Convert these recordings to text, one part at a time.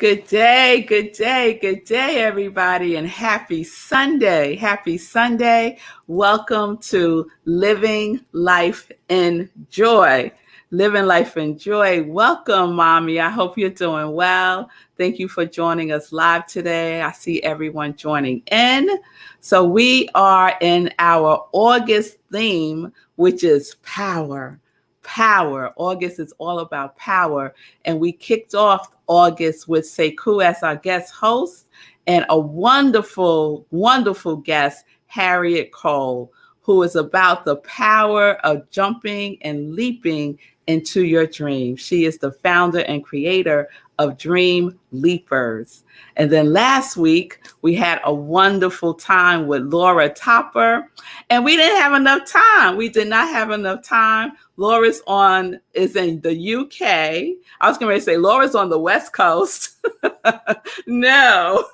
Good day, good day, good day, everybody, and happy Sunday. Happy Sunday. Welcome to Living Life in Joy. Living Life in Joy. Welcome, Mommy. I hope you're doing well. Thank you for joining us live today. I see everyone joining in. So we are in our August theme, which is power. Power. August is all about power. And we kicked off August with Sekou as our guest host and a wonderful, wonderful guest, Harriet Cole, who is about the power of jumping and leaping into your dreams. She is the founder and creator of Dream Leapers. And then last week, we had a wonderful time with Laura Topper, and we didn't have enough time. We did not have enough time. Laura's is in the UK. I was going to say Laura's on the West Coast. No,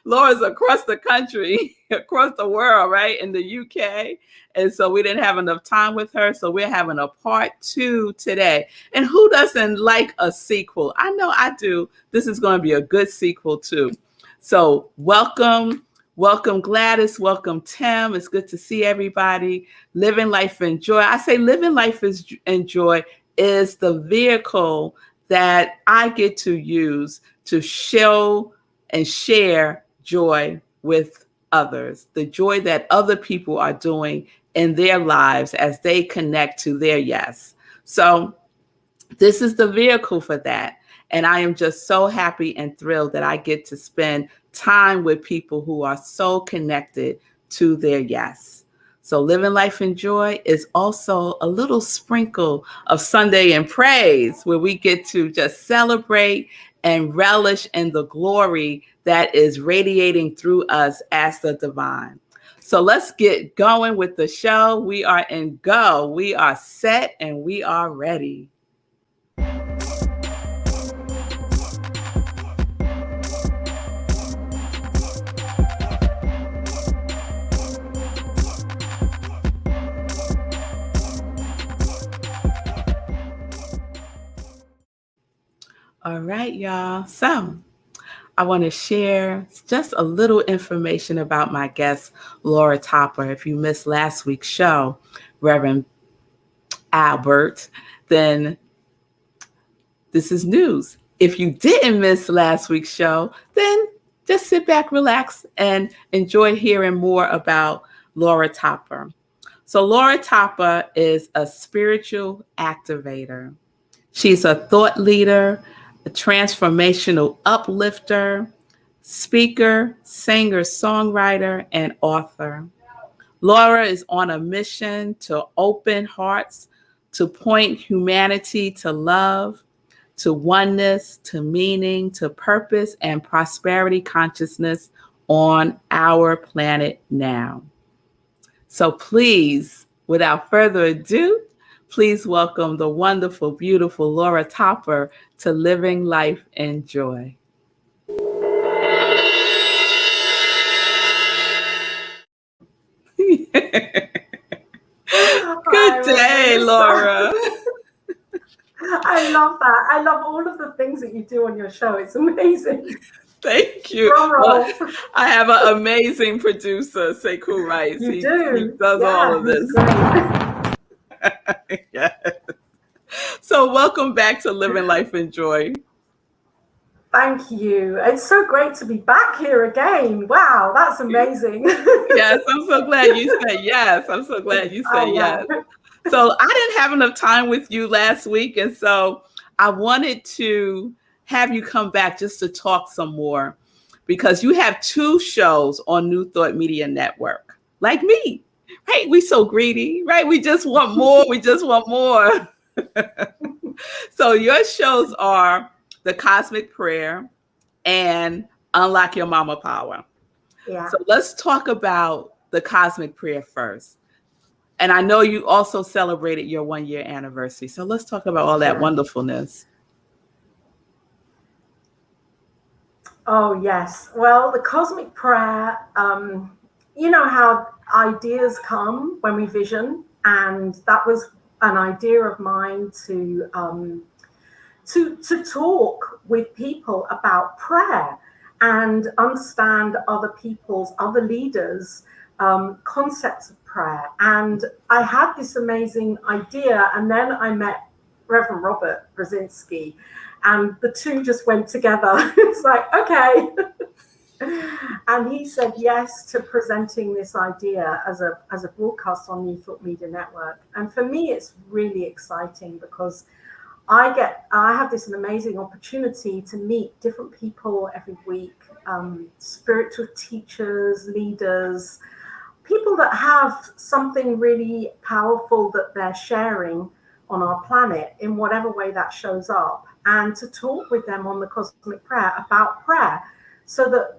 Laura's across the country, across the world, right? In the UK. And so we didn't have enough time with her. So we're having a part 2 today. And who doesn't like a sequel? I know I do. This is going to be a good sequel too. So welcome Gladys. Welcome Tim. It's good to see everybody. Living Life in Joy. I say Living Life in Joy is the vehicle that I get to use to show and share joy with others, the joy that other people are doing in their lives as they connect to their yes. So this is the vehicle for that. And I am just so happy and thrilled that I get to spend time with people who are so connected to their yes. So Living Life in Joy is also a little sprinkle of Sunday in Praise, where we get to just celebrate and relish in the glory that is radiating through us as the divine. So let's get going with the show. We are in go. We are set and we are ready. All right, y'all. So I want to share just a little information about my guest, Laura Topper. If you missed last week's show, Reverend Albert, then this is news. If you didn't miss last week's show, then just sit back, relax, and enjoy hearing more about Laura Topper. So Laura Topper is a spiritual activator. She's a thought leader, a transformational uplifter, speaker, singer, songwriter, and author. Laura is on a mission to open hearts, to point humanity to love, to oneness, to meaning, to purpose, and prosperity consciousness on our planet now. So please, without further ado, please welcome the wonderful, beautiful Laura Topper to Living Life in Joy. Good day, Laura. I love that. I love all of the things that you do on your show. It's amazing. Thank you. Well, I have an amazing producer, Sekou Rice. He does all of this. Yes. So welcome back to Living Life in Joy. Thank you. It's so great to be back here again. Wow, that's amazing. Yes, I'm so glad you said yes. I'm so glad you said yes. So I didn't have enough time with you last week, and so I wanted to have you come back just to talk some more, because you have 2 shows on New Thought Media Network, like me, right? We so greedy, right? We just want more. We just want more. So your shows are The Cosmic Prayer and Unlock Your Mama Power. Yeah. So let's talk about The Cosmic Prayer first. And I know you also celebrated your 1-year anniversary. So let's talk about all that wonderfulness. Oh, yes. Well, the Cosmic Prayer, you know how ideas come when we vision. And that was an idea of mine to talk with people about prayer and understand other leaders' concepts of prayer. And I had this amazing idea, and then I met Reverend Robert Brzezinski, and the two just went together. It's like, okay. And he said yes to presenting this idea as a broadcast on New Thought Media Network. And for me, it's really exciting because I have this amazing opportunity to meet different people every week, spiritual teachers, leaders, people that have something really powerful that they're sharing on our planet in whatever way that shows up, and to talk with them on the Cosmic Prayer about prayer, so that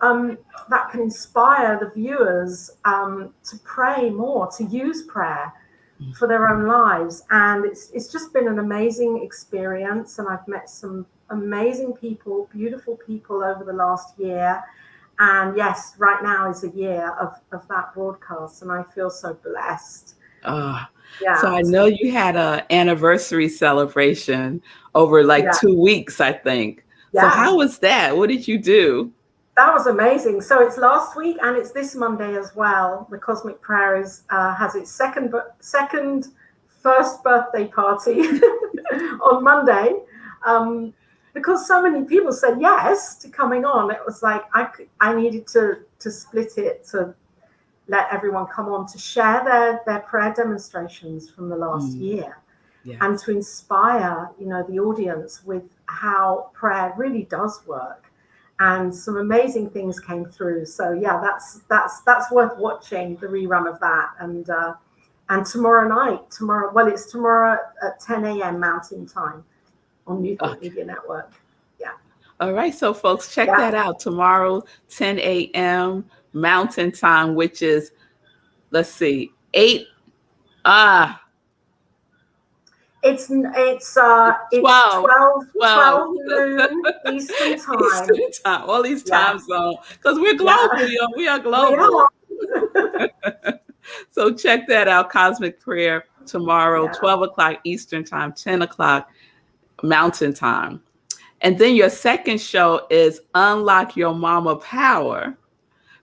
that can inspire the viewers to pray more, to use prayer for their own lives. And it's just been an amazing experience, and I've met some amazing people, beautiful people over the last year. And yes, right now is a year of that broadcast, and I feel so blessed. So I know you had an anniversary celebration over like 2 weeks, I think. So how was that? What did you do? That was amazing. So it's last week and it's this Monday as well. The Cosmic Prayer has its first birthday party on Monday. Because so many people said yes to coming on. It was like I needed to split it to let everyone come on to share their prayer demonstrations from the last year, and to inspire, the audience with how prayer really does work. And some amazing things came through. So yeah, that's worth watching, the rerun of that. And tomorrow, it's tomorrow at 10 a.m. Mountain Time on New Thought Media Network. Yeah. All right. So folks, check that out tomorrow, 10 a.m. Mountain Time, which is, let's see, 8. It's 12 noon Eastern Time. Eastern Time. All these time zones, because we're global. We are global. So check that out. Cosmic Prayer tomorrow, 12 o'clock Eastern Time, 10 o'clock Mountain Time. And then your second show is Unlock Your Mama Power.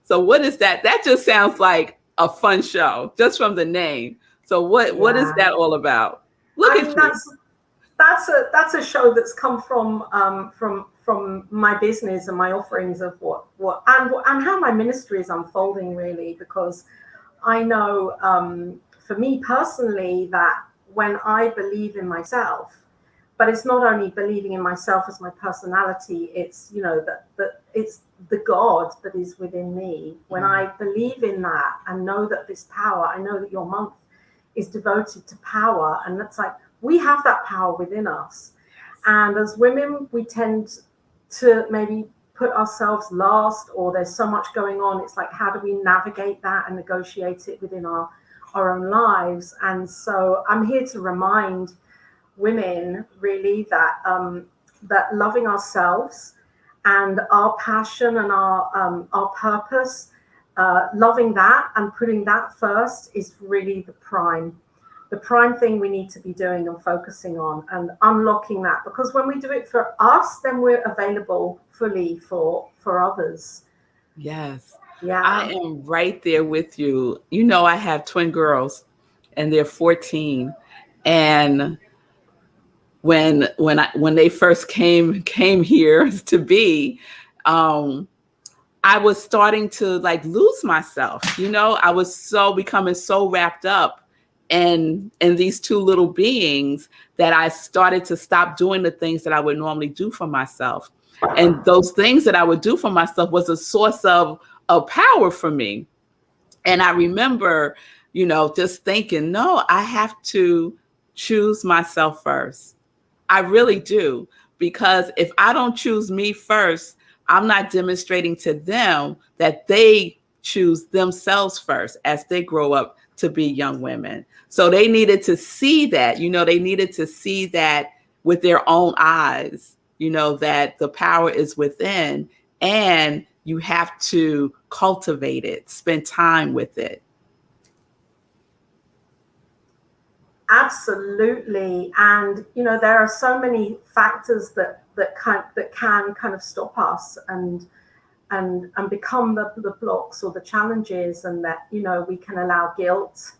So what is that? That just sounds like a fun show, just from the name. So what is that all about? That's a show that's come from my business and my offerings of what and how my ministry is unfolding, really, because I know for me personally that when I believe in myself, but it's not only believing in myself as my personality, it's that it's the God that is within me. When I believe in that and know that this power, I know that your month is devoted to power, and that's like, we have that power within us. And as women, we tend to maybe put ourselves last, or there's so much going on. It's like, how do we navigate that and negotiate it within our own lives? And so I'm here to remind women, really, that that loving ourselves and our passion and our purpose, loving that and putting that first is really the prime thing we need to be doing and focusing on, and unlocking that, because when we do it for us, then we're available fully for others. Yes. Yeah. I am right there with you. I have twin girls and they're 14. And when they first came here to be, I was starting to like lose myself. I was becoming so wrapped up in these two little beings that I started to stop doing the things that I would normally do for myself. And those things that I would do for myself was a source of power for me. And I remember, just thinking, no, I have to choose myself first. I really do. Because if I don't choose me first, I'm not demonstrating to them that they choose themselves first as they grow up to be young women. So they needed to see that, they needed to see that with their own eyes, that the power is within, and you have to cultivate it, spend time with it. Absolutely. And there are so many factors that can kind of stop us and become the blocks or the challenges, and that we can allow guilt,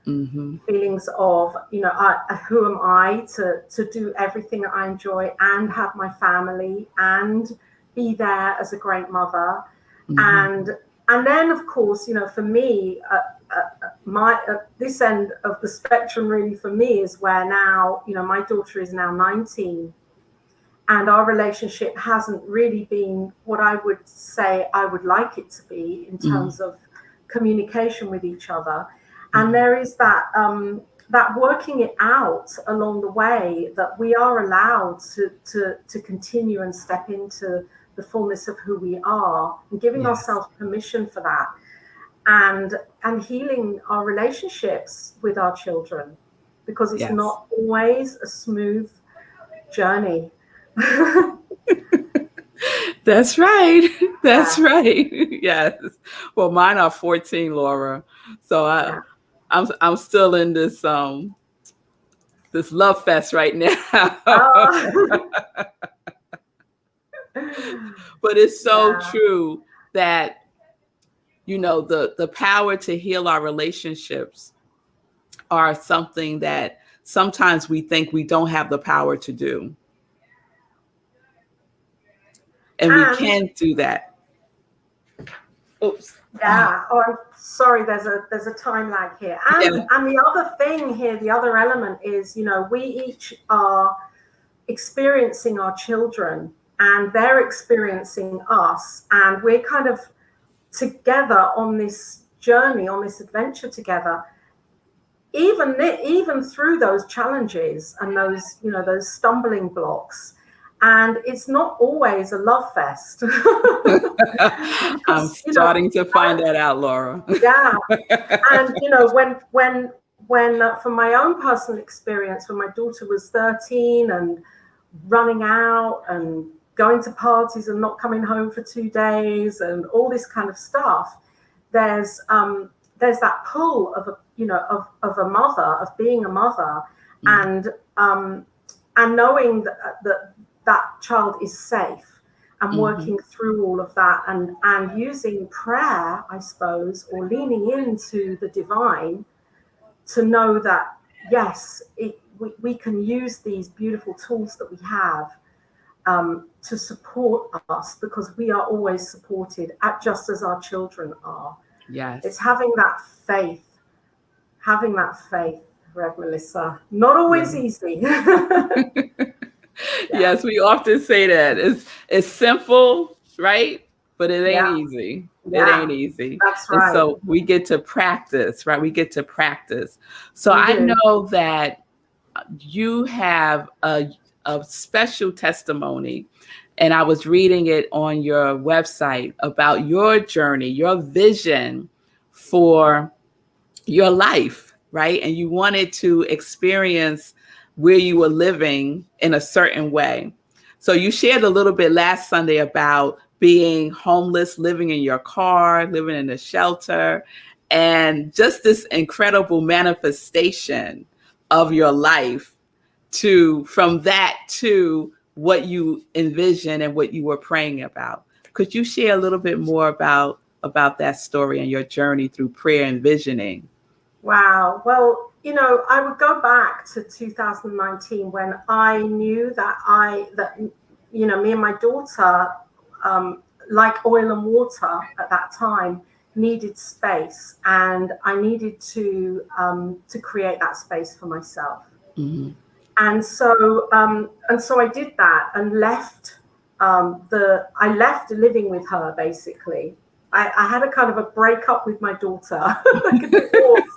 Mm-hmm. feelings of who am I to do everything that I enjoy and have my family and be there as a great mother. Mm-hmm. And then, of course, for me, my this end of the spectrum really for me is where now, my daughter is now 19, and our relationship hasn't really been what I would say I would like it to be in Mm-hmm. terms of communication with each other. And there is that working it out along the way, that we are allowed to continue and step into the fullness of who we are, and giving Yes. ourselves permission for that, and healing our relationships with our children, because it's Yes. not always a smooth journey. That's right. That's Yeah, right. Yes. Well, mine are 14, Laura. So yeah. I'm still in this love fest right now. Oh, But it's so yeah, true that the power to heal our relationships are something that sometimes we think we don't have the power to do, and we and can do that. Oops. yeah. Oh, I'm sorry. There's a time lag here, Yeah. and the other thing here, the other element is, we each are experiencing our children, and they're experiencing us, and we're kind of together on this journey, on this adventure together. Even through those challenges and those stumbling blocks, and it's not always a love fest. I'm Because starting to find that out, Laura. yeah. And when from my own personal experience, when my daughter was 13 and running out and going to parties and not coming home for 2 days and all this kind of stuff, there's that pull of a mother, of being a mother, Mm. and knowing that child is safe, and Mhm. working through all of that, and using prayer, I suppose, or leaning into the divine, to know that yes, we can use these beautiful tools that we have, to support us, because we are always supported, just as our children are. It's Yes. having that faith, Rev Melissa. Not always Yeah. easy. Yeah, Yes, we often say that. It's simple, right? But it ain't yeah, easy. It yeah. ain't easy. That's And right. so we get to practice, right? We get to practice. So We I do. know that you have a special testimony, and I was reading it on your website about your journey, your vision for your life, right? And you wanted to experience where you were living in a certain way. So you shared a little bit last Sunday about being homeless, living in your car, living in a shelter, and just this incredible manifestation of your life, to from that to what you envisioned and what you were praying about. Could you share a little bit more about that story and your journey through prayer and visioning? Wow. Well, I would go back to 2019, when I knew that me and my daughter, like oil and water at that time, needed space, and I needed to create that space for myself. Mm-hmm. And so I did that, and I left living with her, basically. I had a kind of a breakup with my daughter, like a divorce.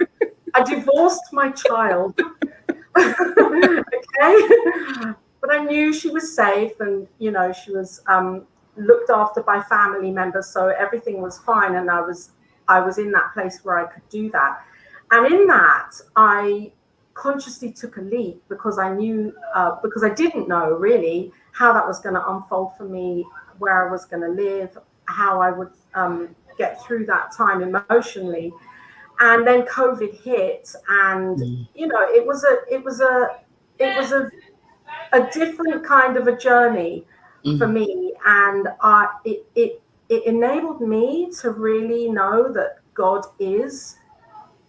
I divorced my child. Okay. But I knew she was safe, and she was looked after by family members, so everything was fine, and I was in that place where I could do that. And in that, I consciously took a leap, because I knew, because I didn't know really how that was going to unfold for me, where I was going to live, how I would get through that time emotionally. And then COVID hit, and you know, it was a different kind of a journey for me, and it enabled me to really know that God is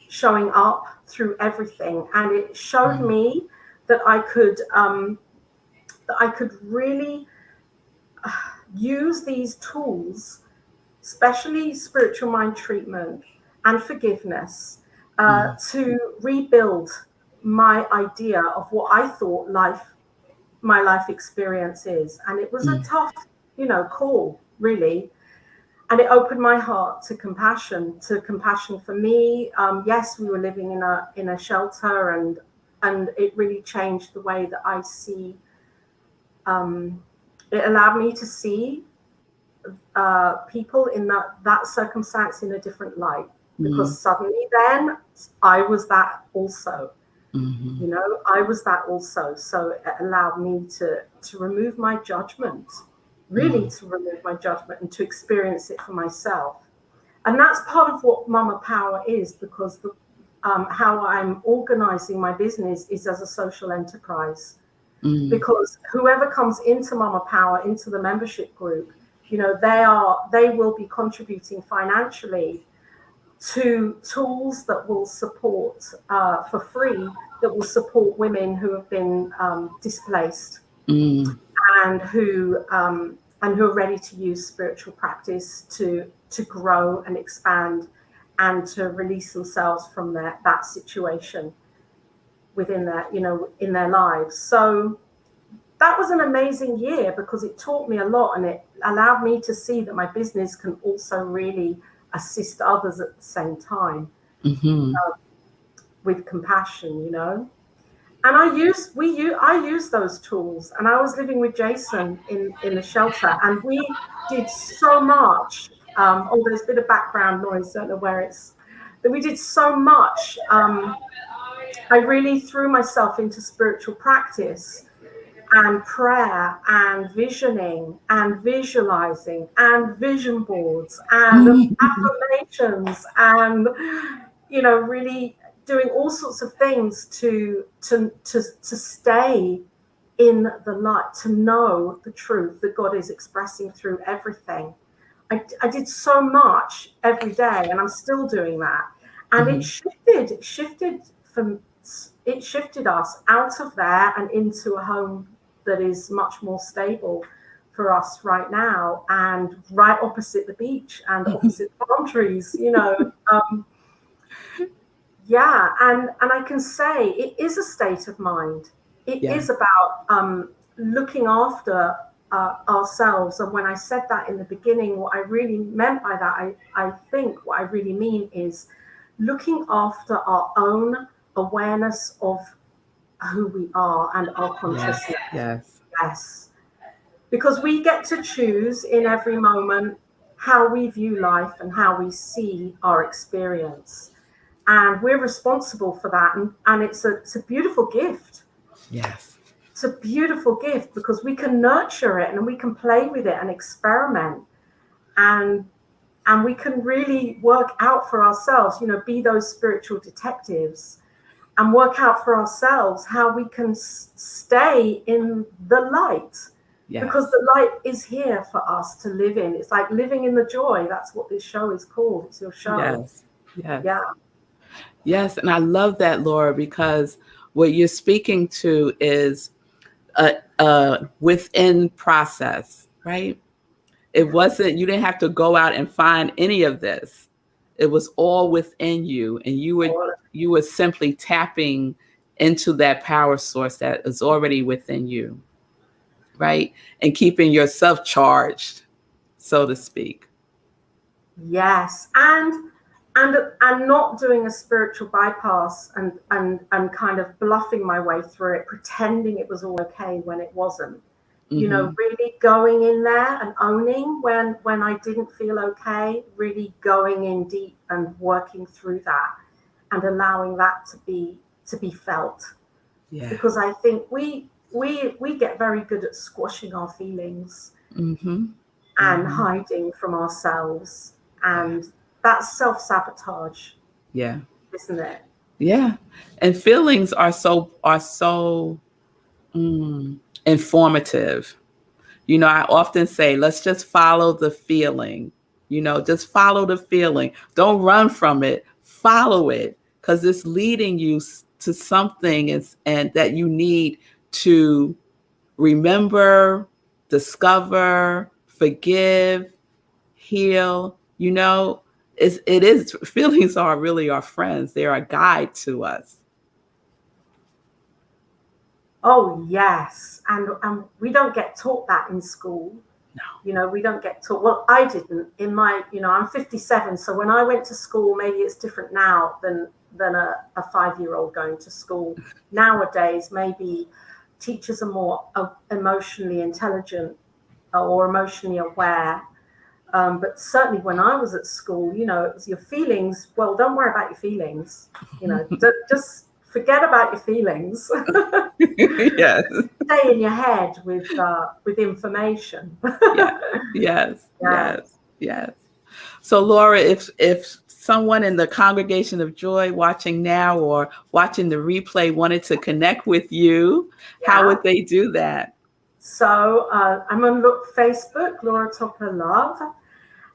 showing up through everything, and it showed me that I could really use these tools, especially spiritual mind treatment and forgiveness, to rebuild my idea of what I thought my life experience is. And it was a tough, call, really. And it opened my heart to compassion for me. Yes, we were living in a shelter, and it really changed the way that I see. It allowed me to see people in that circumstance in a different light, because suddenly then I was that also. I was that also. So it allowed me to remove my judgment, really to remove my judgment, and to experience it for myself. And that's part of what Mama Power is, because how I'm organizing my business is as a social enterprise. Because whoever comes into Mama Power, into the membership group, they will be contributing financially to tools that will support for free, that will support women who have been displaced, and who are ready to use spiritual practice to grow and expand, and to release themselves from that situation within in their lives. So that was an amazing year, because it taught me a lot, and it allowed me to see that my business can also really assist others at the same time, with compassion, And I use those tools. And I was living with Jason in the shelter, and we did so much. There's a bit of background noise. Don't know where it's. But we did so much. I really threw myself into spiritual practice and prayer and visioning and visualizing and vision boards and affirmations, and really doing all sorts of things to stay in the light, to know the truth that God is expressing through everything. I did so much every day, and I'm still doing that. And it shifted us out of there and into a home that is much more stable for us right now, and right opposite the beach and opposite palm trees, Yeah, and I can say it is a state of mind. It is about looking after ourselves. And when I said that in the beginning, what I really meant by that, I think what I really mean is looking after our own awareness of who we are and our consciousness. Yes. Because we get to choose in every moment how we view life and how we see our experience. And we're responsible for that. And it's a beautiful gift. Yes. It's a beautiful gift, because we can nurture it, and we can play with it and experiment. And we can really work out for ourselves, be those spiritual detectives, and work out for ourselves how we can stay in the light. Yes. Because the light is here for us to live in. It's like living in the joy. That's what this show is called. It's your show. Yes. Yeah. Yes. And I love that, Laura, because what you're speaking to is a within process, right? It wasn't, you didn't have to go out and find any of this. It was all within you, and you were simply tapping into that power source that is already within you, right? And keeping yourself charged, so to speak. Yes, and not doing a spiritual bypass and kind of bluffing my way through it, pretending it was all okay when it wasn't. Really going in there and owning when I didn't feel okay, really going in deep and working through that, and allowing that to be felt. Yeah. Because I think we get very good at squashing our feelings and hiding from ourselves, and that's self-sabotage. Yeah. isn't it? Yeah. And feelings are so informative. I often say, let's just follow the feeling. Just follow the feeling. Don't run from it. Follow it, because it's leading you to something, and that you need to remember, discover, forgive, heal. It is feelings are really our friends. They're a guide to us. Oh yes, and we don't get taught that in school. We don't get taught. Well, I didn't. In my, I'm 57, so when I went to school, maybe it's different now than a 5-year-old going to school. Nowadays, maybe teachers are more emotionally intelligent or emotionally aware. But certainly when I was at school, it was your feelings. Well, don't worry about your feelings. Just forget about your feelings. Yes. Stay in your head with information. Yeah. Yes. Yeah. Yes. Yes. So, Laura, if someone in the Congregation of Joy watching now or watching the replay wanted to connect with you, how Yeah. would they do that? So I'm on Facebook, Laura Topper Love,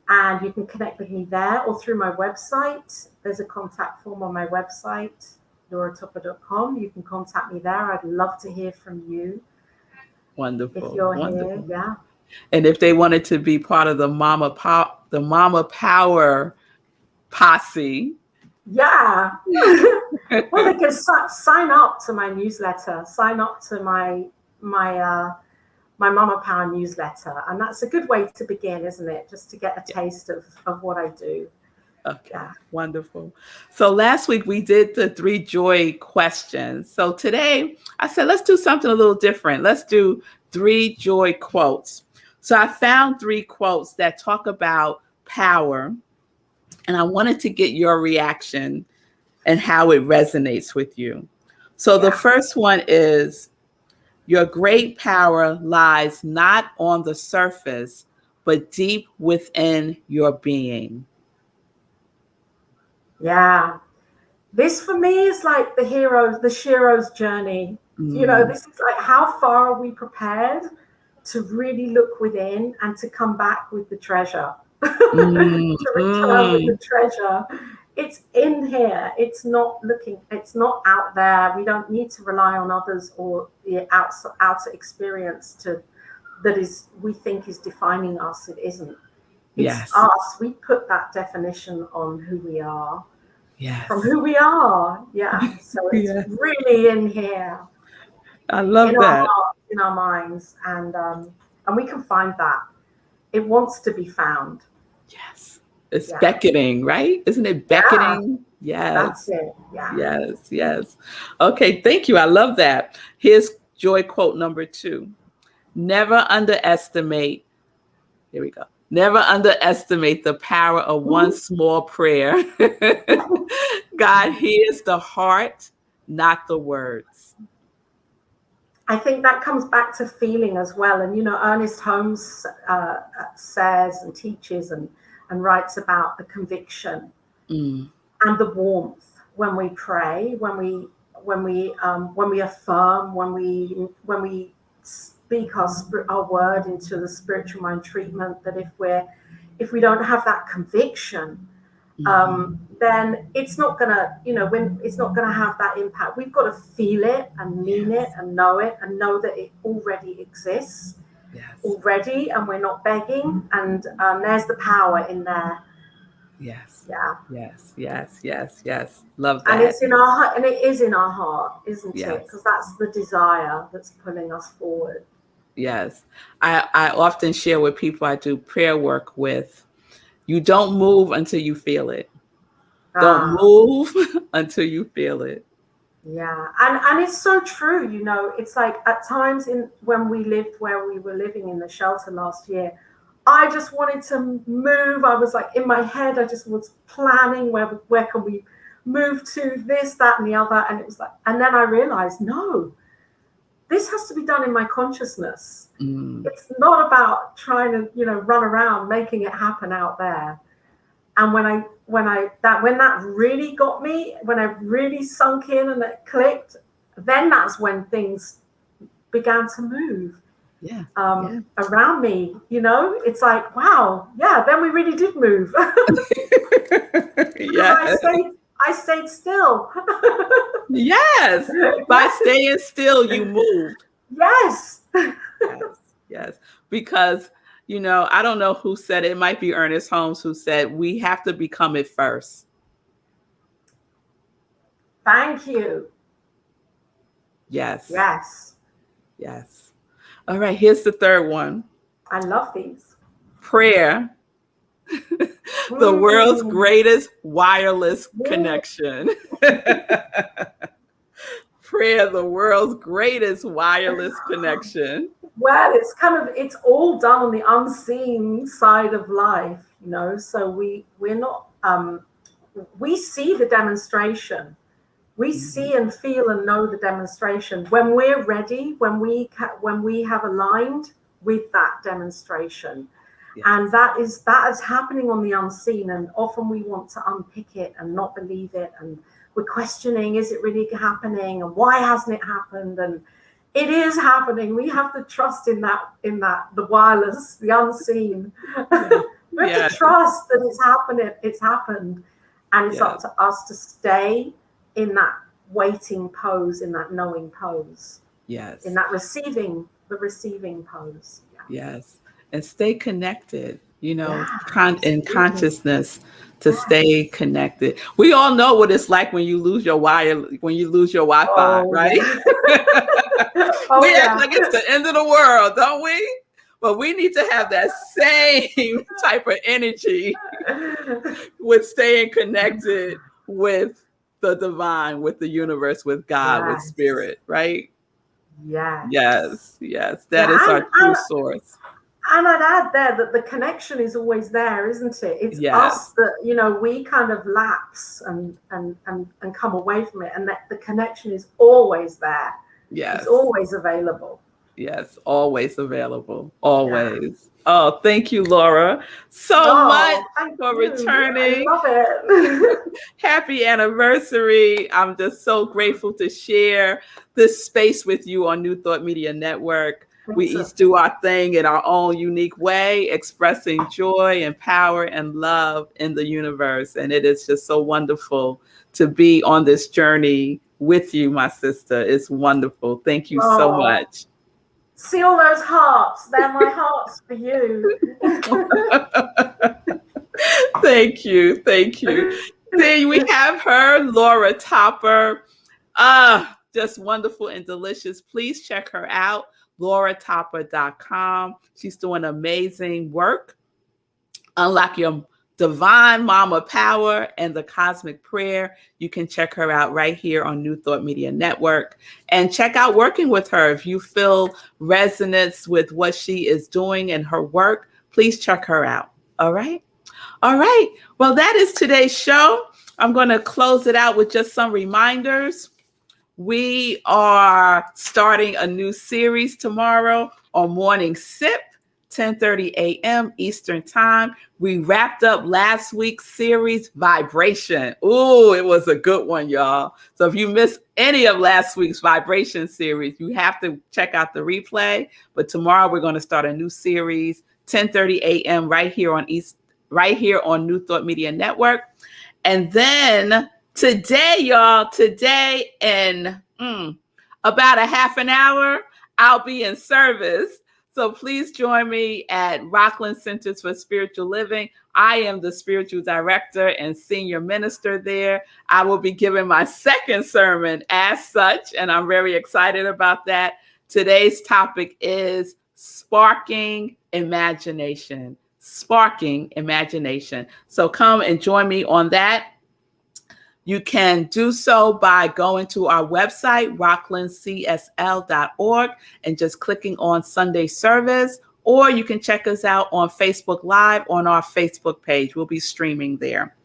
and you can connect with me there or through my website. There's a contact form on my website, lauratopper.com. You can contact me there. I'd love to hear from you if Wonderful. you're here. Wonderful. Yeah. And if they wanted to be part of the Mama Power posse. Yeah. Well, they can sign up to my newsletter, sign up to my Mama Power newsletter. And that's a good way to begin, isn't it? Just to get a taste of what I do. Okay, Yeah. wonderful. So last week we did the 3 joy questions. So today I said, let's do something a little different. Let's do 3 joy quotes. So I found 3 quotes that talk about power, and I wanted to get your reaction and how it resonates with you. So the Yeah. first one is, your great power lies not on the surface, but deep within your being. Yeah. This for me is like the Shiro's journey. Mm, This is like how far are we prepared to really look within and to come back with the treasure, mm, to return with mm. the treasure. It's in here. It's not out there. We don't need to rely on others or the outer experience we think is defining us. It isn't. It's Yes. us. We put that definition on who we are from Yes. who we are. Yeah. So it's Yes. really in here, I in love our that. hearts, in our minds, and we can find that. It wants to be found. Yes. It's Yeah. beckoning, right? Isn't it Yeah. beckoning? That's Yes. it. Yeah. Yes. Yes. Okay. Thank you. I love that. Here's joy quote number 2. Never underestimate. Here we go. Never underestimate the power of one small prayer. God hears the heart, not the words. I think that comes back to feeling as well. And, Ernest Holmes says and teaches and writes about the conviction Mm. and the warmth when we pray, when we affirm, when we speak our word into the spiritual mind treatment. That if we don't have that conviction, then it's not gonna, when it's not gonna have that impact. We've got to feel it and mean it and know that it already exists Yes. already, and we're not begging. And there's the power in there. Yes. Yeah. Yes. Yes. Yes. Yes. Love And that. it's in our heart, and it is in our heart, isn't it? Yes. Because that's the desire that's pulling us forward. Yes. I often share with people I do prayer work with, you don't move until you feel it. Don't Ah, move until you feel it. yeah. And it's so true. It's like at times when we lived where we were living in the shelter last year, I just wanted to move. I was like in my head, I just was planning where can we move to, this, that, and the other. And it was like, and then I realized, no, this has to be done in my consciousness. It's not about trying to, run around making it happen out there. And when that really got me, when I really sunk in and it clicked, then that's when things began to move around me. It's like, wow, yeah, then we really did move. Yeah. I stayed still. Yes. By staying still, you moved. Yes. Yes. Because, I don't know who said it. It might be Ernest Holmes who said, we have to become it first. Thank you. Yes. Yes. Yes. All right. Here's the third one. I love these. Prayer. The world's greatest wireless connection. Prayer, the world's greatest wireless connection. Well, it's all done on the unseen side of life, so we're not, we see the demonstration. We see and feel and know the demonstration when we're ready, when we have aligned with that demonstration. Yes. And that is happening on the unseen, and often we want to unpick it and not believe it, and we're questioning, is it really happening, and why hasn't it happened? And it is happening. We have to trust in that the wireless, the unseen. We have to trust that it's happened, and it's up to us to stay in that waiting pose, in that knowing pose. Yes. In that receiving pose. Yes. And stay connected, in consciousness, to stay connected. We all know what it's like when you lose your Wi-Fi, right? Yeah. We act like it's the end of the world, don't we? But we need to have that same type of energy with staying connected with the divine, with the universe, with God, with spirit, right? Yes. That is our true source. And I'd add there that the connection is always there, isn't it? It's us that, we kind of lapse and come away from it, and that the connection is always there. Yes. It's always available. Yes, always available. Always. Yeah. Oh, thank you, Laura, so much for returning. I love it. Happy anniversary. I'm just so grateful to share this space with you on New Thought Media Network. We each do our thing in our own unique way, expressing joy and power and love in the universe. And it is just so wonderful to be on this journey with you, my sister. It's wonderful. Thank you so much. See all those hearts? They're my hearts for you. Thank you. Then we have her, Laura Topper. Just wonderful and delicious. Please check her out. LauraTopper.com. She's doing amazing work. Unlock your divine mama power and the cosmic prayer. You can check her out right here on New Thought Media Network, and check out working with her. If you feel resonance with what she is doing and her work, please check her out. All right. Well, that is today's show. I'm going to close it out with just some reminders. We are starting a new series tomorrow on Morning Sip, 10:30 a.m. Eastern Time. We wrapped up last week's series, Vibration. Ooh, it was a good one, y'all. So if you missed any of last week's Vibration series, you have to check out the replay. But tomorrow we're going to start a new series, 10:30 a.m. right here on New Thought Media Network. And then today, y'all, in about a half an hour, I'll be in service. So please join me at Rocklin Centers for Spiritual Living. I am the spiritual director and senior minister there. I will be giving my second sermon as such, and I'm very excited about that. Today's topic is sparking imagination. Sparking imagination. So come and join me on that. You can do so by going to our website, rocklincsl.org, and just clicking on Sunday service, or you can check us out on Facebook Live on our Facebook page. We'll be streaming there.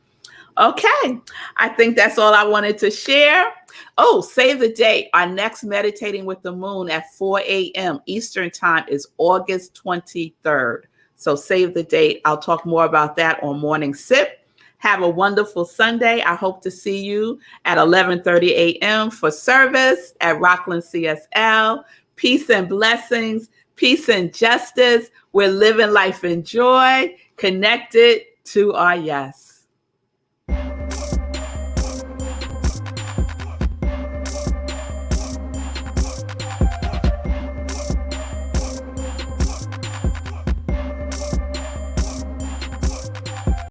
Okay, I think that's all I wanted to share. Oh, save the date. Our next Meditating with the Moon at 4 a.m. Eastern Time is August 23rd. So save the date. I'll talk more about that on Morning Sip. Have a wonderful Sunday. I hope to see you at 11:30 a.m. for service at Rocklin CSL. Peace and blessings, peace and justice. We're living life in joy, connected to our yes.